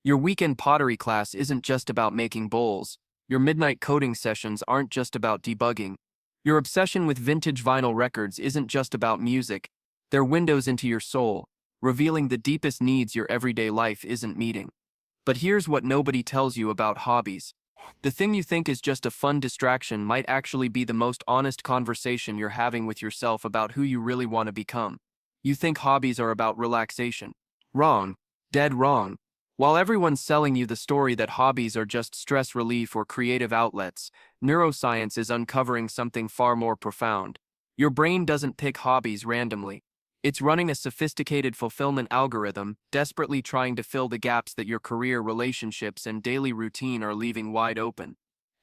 Your weekend pottery class isn't just about making bowls. Your midnight coding sessions aren't just about debugging. Your obsession with vintage vinyl records isn't just about music. They're windows into your soul, revealing the deepest needs your everyday life isn't meeting. But here's what nobody tells you about hobbies. The thing you think is just a fun distraction might actually be the most honest conversation you're having with yourself about who you really want to become. You think hobbies are about relaxation. Wrong. Dead wrong. While everyone's selling you the story that hobbies are just stress relief or creative outlets, neuroscience is uncovering something far more profound. Your brain doesn't pick hobbies randomly. It's running a sophisticated fulfillment algorithm, desperately trying to fill the gaps that your career, relationships, and daily routine are leaving wide open.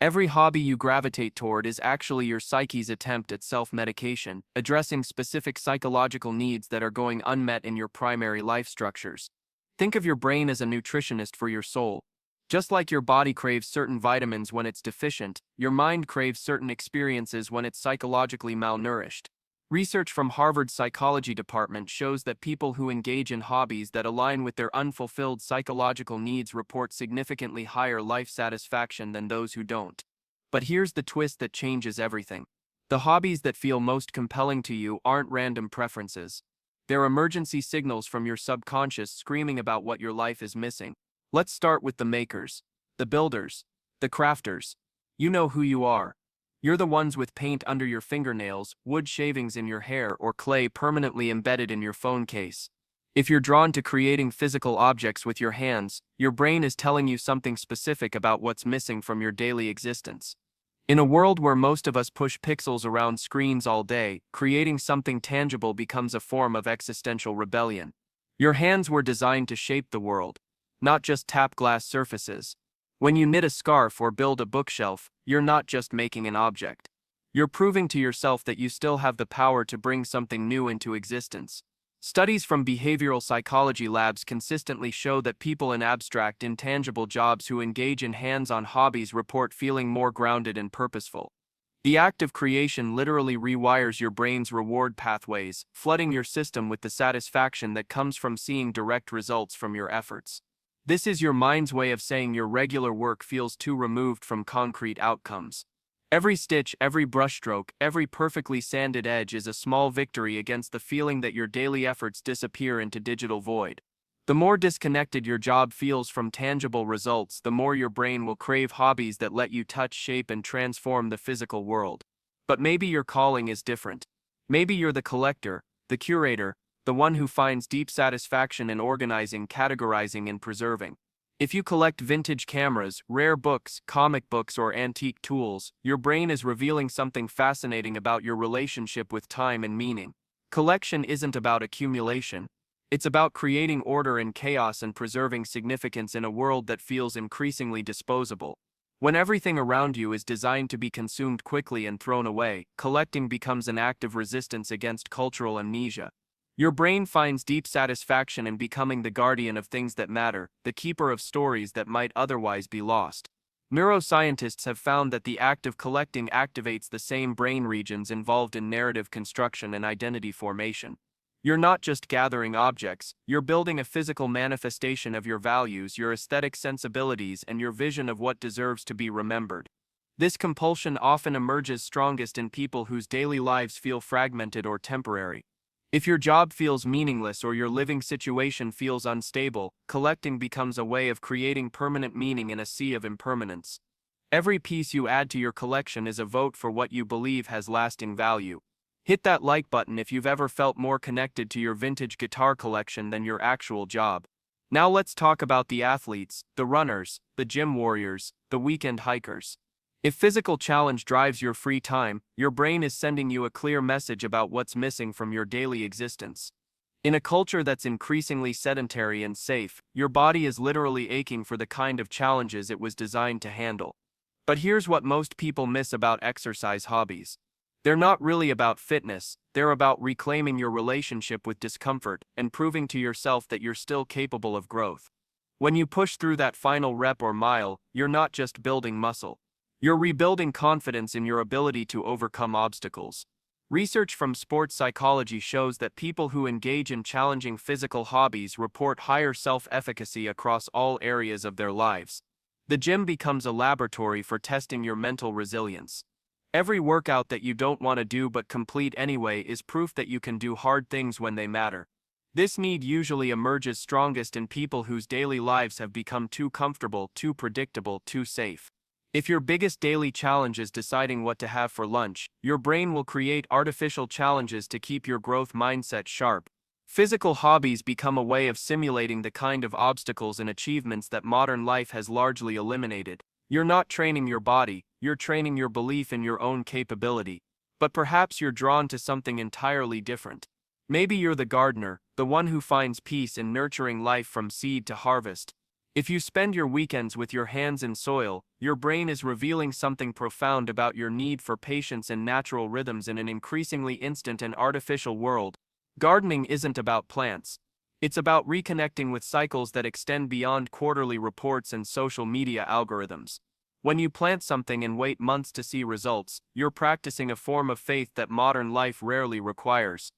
Every hobby you gravitate toward is actually your psyche's attempt at self-medication, addressing specific psychological needs that are going unmet in your primary life structures. Think of your brain as a nutritionist for your soul. Just like your body craves certain vitamins when it's deficient, your mind craves certain experiences when it's psychologically malnourished. Research from Harvard's psychology department shows that people who engage in hobbies that align with their unfulfilled psychological needs report significantly higher life satisfaction than those who don't. But here's the twist that changes everything. The hobbies that feel most compelling to you aren't random preferences. They're emergency signals from your subconscious screaming about what your life is missing. Let's start with the makers, the builders, the crafters. You know who you are. You're the ones with paint under your fingernails, wood shavings in your hair, or clay permanently embedded in your phone case. If you're drawn to creating physical objects with your hands, your brain is telling you something specific about what's missing from your daily existence. In a world where most of us push pixels around screens all day, creating something tangible becomes a form of existential rebellion. Your hands were designed to shape the world, not just tap glass surfaces. When you knit a scarf or build a bookshelf, you're not just making an object. You're proving to yourself that you still have the power to bring something new into existence. Studies from behavioral psychology labs consistently show that people in abstract, intangible jobs who engage in hands-on hobbies report feeling more grounded and purposeful. The act of creation literally rewires your brain's reward pathways, flooding your system with the satisfaction that comes from seeing direct results from your efforts. This is your mind's way of saying your regular work feels too removed from concrete outcomes. Every stitch, every brushstroke, every perfectly sanded edge is a small victory against the feeling that your daily efforts disappear into digital void. The more disconnected your job feels from tangible results, the more your brain will crave hobbies that let you touch, shape, and transform the physical world. But maybe your calling is different. Maybe you're the collector, the curator, the one who finds deep satisfaction in organizing, categorizing, and preserving. If you collect vintage cameras, rare books, comic books, or antique tools, your brain is revealing something fascinating about your relationship with time and meaning. Collection isn't about accumulation. It's about creating order in chaos and preserving significance in a world that feels increasingly disposable. When everything around you is designed to be consumed quickly and thrown away, collecting becomes an act of resistance against cultural amnesia. Your brain finds deep satisfaction in becoming the guardian of things that matter, the keeper of stories that might otherwise be lost. Neuroscientists have found that the act of collecting activates the same brain regions involved in narrative construction and identity formation. You're not just gathering objects, you're building a physical manifestation of your values, your aesthetic sensibilities, and your vision of what deserves to be remembered. This compulsion often emerges strongest in people whose daily lives feel fragmented or temporary. If your job feels meaningless or your living situation feels unstable, collecting becomes a way of creating permanent meaning in a sea of impermanence. Every piece you add to your collection is a vote for what you believe has lasting value. Hit that like button if you've ever felt more connected to your vintage guitar collection than your actual job. Now let's talk about the athletes, the runners, the gym warriors, the weekend hikers. If physical challenge drives your free time, your brain is sending you a clear message about what's missing from your daily existence. In a culture that's increasingly sedentary and safe, your body is literally aching for the kind of challenges it was designed to handle. But here's what most people miss about exercise hobbies. They're not really about fitness, they're about reclaiming your relationship with discomfort and proving to yourself that you're still capable of growth. When you push through that final rep or mile, you're not just building muscle. You're rebuilding confidence in your ability to overcome obstacles. Research from sports psychology shows that people who engage in challenging physical hobbies report higher self-efficacy across all areas of their lives. The gym becomes a laboratory for testing your mental resilience. Every workout that you don't want to do but complete anyway is proof that you can do hard things when they matter. This need usually emerges strongest in people whose daily lives have become too comfortable, too predictable, too safe. If your biggest daily challenge is deciding what to have for lunch, your brain will create artificial challenges to keep your growth mindset sharp. Physical hobbies become a way of simulating the kind of obstacles and achievements that modern life has largely eliminated. You're not training your body, you're training your belief in your own capability. But perhaps you're drawn to something entirely different. Maybe you're the gardener, the one who finds peace in nurturing life from seed to harvest. If you spend your weekends with your hands in soil, your brain is revealing something profound about your need for patience and natural rhythms in an increasingly instant and artificial world. Gardening isn't about plants. It's about reconnecting with cycles that extend beyond quarterly reports and social media algorithms. When you plant something and wait months to see results, you're practicing a form of faith that modern life rarely requires.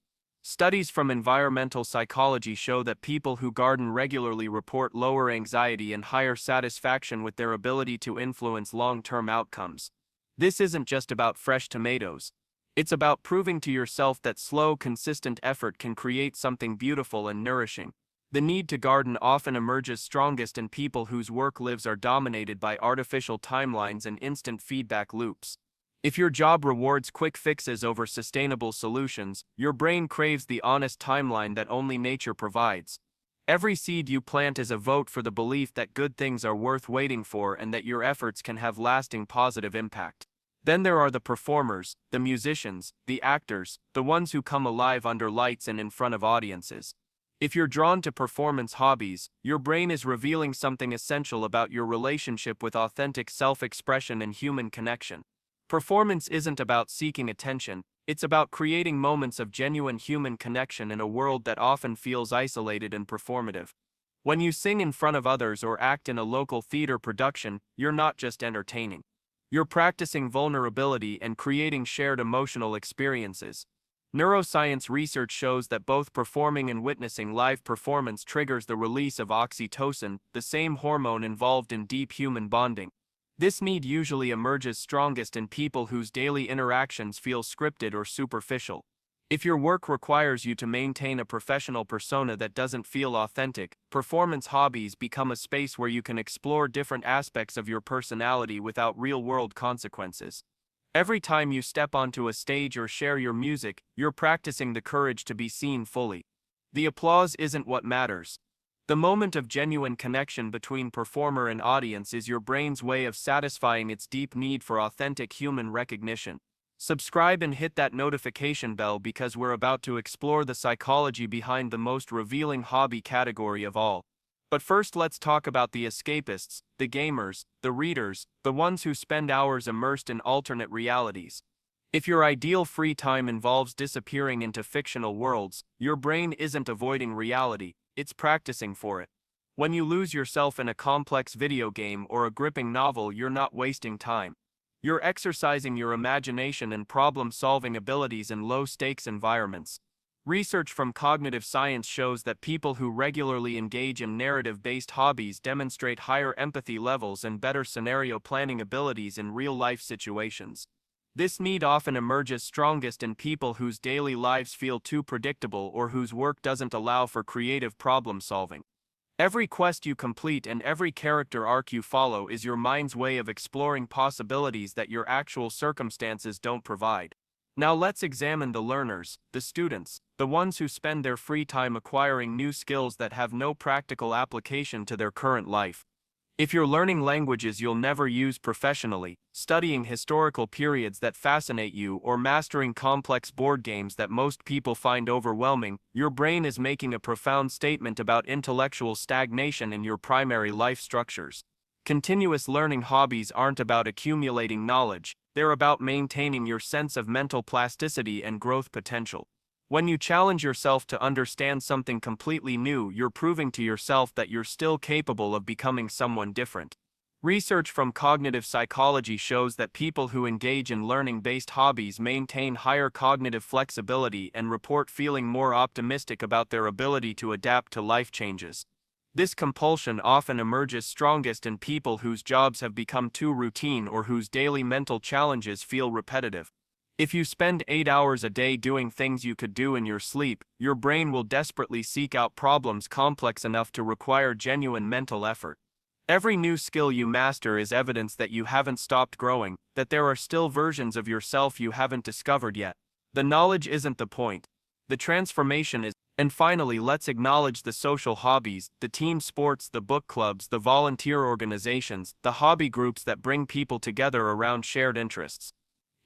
Studies from environmental psychology show that people who garden regularly report lower anxiety and higher satisfaction with their ability to influence long-term outcomes. This isn't just about fresh tomatoes. It's about proving to yourself that slow, consistent effort can create something beautiful and nourishing. The need to garden often emerges strongest in people whose work lives are dominated by artificial timelines and instant feedback loops. If your job rewards quick fixes over sustainable solutions, your brain craves the honest timeline that only nature provides. Every seed you plant is a vote for the belief that good things are worth waiting for and that your efforts can have lasting positive impact. Then there are the performers, the musicians, the actors, the ones who come alive under lights and in front of audiences. If you're drawn to performance hobbies, your brain is revealing something essential about your relationship with authentic self-expression and human connection. Performance isn't about seeking attention, it's about creating moments of genuine human connection in a world that often feels isolated and performative. When you sing in front of others or act in a local theater production, you're not just entertaining. You're practicing vulnerability and creating shared emotional experiences. Neuroscience research shows that both performing and witnessing live performance triggers the release of oxytocin, the same hormone involved in deep human bonding. This need usually emerges strongest in people whose daily interactions feel scripted or superficial. If your work requires you to maintain a professional persona that doesn't feel authentic, performance hobbies become a space where you can explore different aspects of your personality without real-world consequences. Every time you step onto a stage or share your music, you're practicing the courage to be seen fully. The applause isn't what matters. The moment of genuine connection between performer and audience is your brain's way of satisfying its deep need for authentic human recognition. Subscribe and hit that notification bell because we're about to explore the psychology behind the most revealing hobby category of all. But first, let's talk about the escapists, the gamers, the readers, the ones who spend hours immersed in alternate realities. If your ideal free time involves disappearing into fictional worlds, your brain isn't avoiding reality, it's practicing for it. When you lose yourself in a complex video game or a gripping novel, you're not wasting time. You're exercising your imagination and problem-solving abilities in low-stakes environments. Research from cognitive science shows that people who regularly engage in narrative-based hobbies demonstrate higher empathy levels and better scenario planning abilities in real-life situations. This need often emerges strongest in people whose daily lives feel too predictable or whose work doesn't allow for creative problem-solving. Every quest you complete and every character arc you follow is your mind's way of exploring possibilities that your actual circumstances don't provide. Now let's examine the learners, the students, the ones who spend their free time acquiring new skills that have no practical application to their current life. If you're learning languages you'll never use professionally, studying historical periods that fascinate you, or mastering complex board games that most people find overwhelming, your brain is making a profound statement about intellectual stagnation in your primary life structures. Continuous learning hobbies aren't about accumulating knowledge, they're about maintaining your sense of mental plasticity and growth potential. When you challenge yourself to understand something completely new, you're proving to yourself that you're still capable of becoming someone different. Research from cognitive psychology shows that people who engage in learning-based hobbies maintain higher cognitive flexibility and report feeling more optimistic about their ability to adapt to life changes. This compulsion often emerges strongest in people whose jobs have become too routine or whose daily mental challenges feel repetitive. If you spend 8 hours a day doing things you could do in your sleep, your brain will desperately seek out problems complex enough to require genuine mental effort. Every new skill you master is evidence that you haven't stopped growing, that there are still versions of yourself you haven't discovered yet. The knowledge isn't the point. The transformation is. And finally, let's acknowledge the social hobbies, the team sports, the book clubs, the volunteer organizations, the hobby groups that bring people together around shared interests.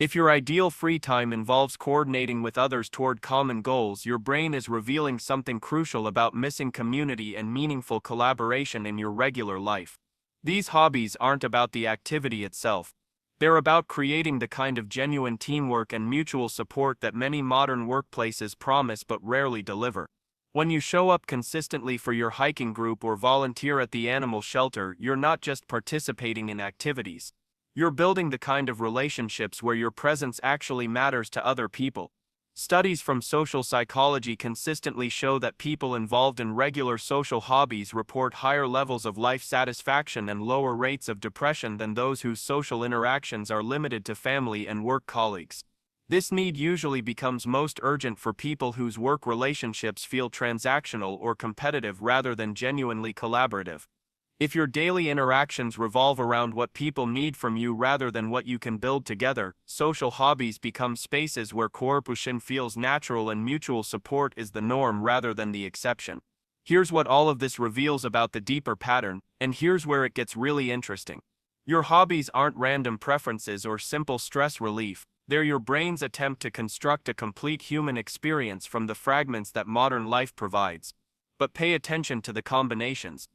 If your ideal free time involves coordinating with others toward common goals, your brain is revealing something crucial about missing community and meaningful collaboration in your regular life. These hobbies aren't about the activity itself. They're about creating the kind of genuine teamwork and mutual support that many modern workplaces promise but rarely deliver. When you show up consistently for your hiking group or volunteer at the animal shelter, you're not just participating in activities. You're building the kind of relationships where your presence actually matters to other people. Studies from social psychology consistently show that people involved in regular social hobbies report higher levels of life satisfaction and lower rates of depression than those whose social interactions are limited to family and work colleagues. This need usually becomes most urgent for people whose work relationships feel transactional or competitive rather than genuinely collaborative. If your daily interactions revolve around what people need from you rather than what you can build together, social hobbies become spaces where cooperation feels natural and mutual support is the norm rather than the exception. Here's what all of this reveals about the deeper pattern, and here's where it gets really interesting. Your hobbies aren't random preferences or simple stress relief, they're your brain's attempt to construct a complete human experience from the fragments that modern life provides. But pay attention to the combinations.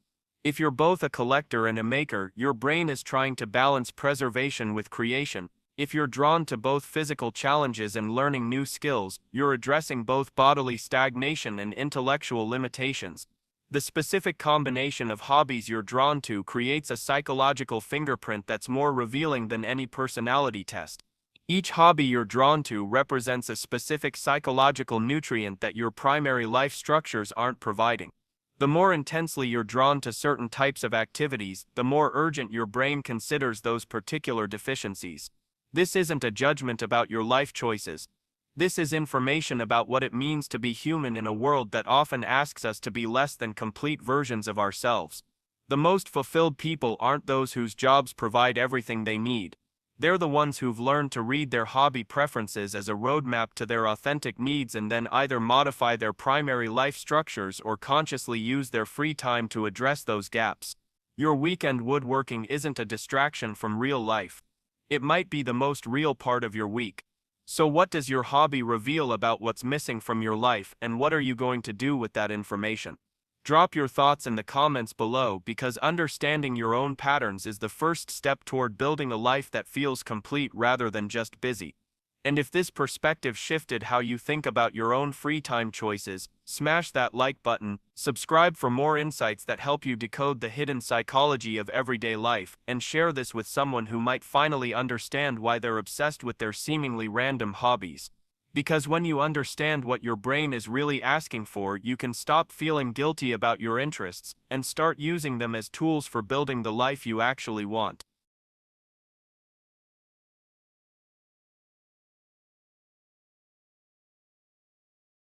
If you're both a collector and a maker, your brain is trying to balance preservation with creation. If you're drawn to both physical challenges and learning new skills, you're addressing both bodily stagnation and intellectual limitations. The specific combination of hobbies you're drawn to creates a psychological fingerprint that's more revealing than any personality test. Each hobby you're drawn to represents a specific psychological nutrient that your primary life structures aren't providing. The more intensely you're drawn to certain types of activities, the more urgent your brain considers those particular deficiencies. This isn't a judgment about your life choices. This is information about what it means to be human in a world that often asks us to be less than complete versions of ourselves. The most fulfilled people aren't those whose jobs provide everything they need. They're the ones who've learned to read their hobby preferences as a roadmap to their authentic needs and then either modify their primary life structures or consciously use their free time to address those gaps. Your weekend woodworking isn't a distraction from real life. It might be the most real part of your week. So what does your hobby reveal about what's missing from your life, and what are you going to do with that information? Drop your thoughts in the comments below, because understanding your own patterns is the first step toward building a life that feels complete rather than just busy. And if this perspective shifted how you think about your own free time choices, smash that like button, subscribe for more insights that help you decode the hidden psychology of everyday life, and share this with someone who might finally understand why they're obsessed with their seemingly random hobbies. Because when you understand what your brain is really asking for, you can stop feeling guilty about your interests and start using them as tools for building the life you actually want.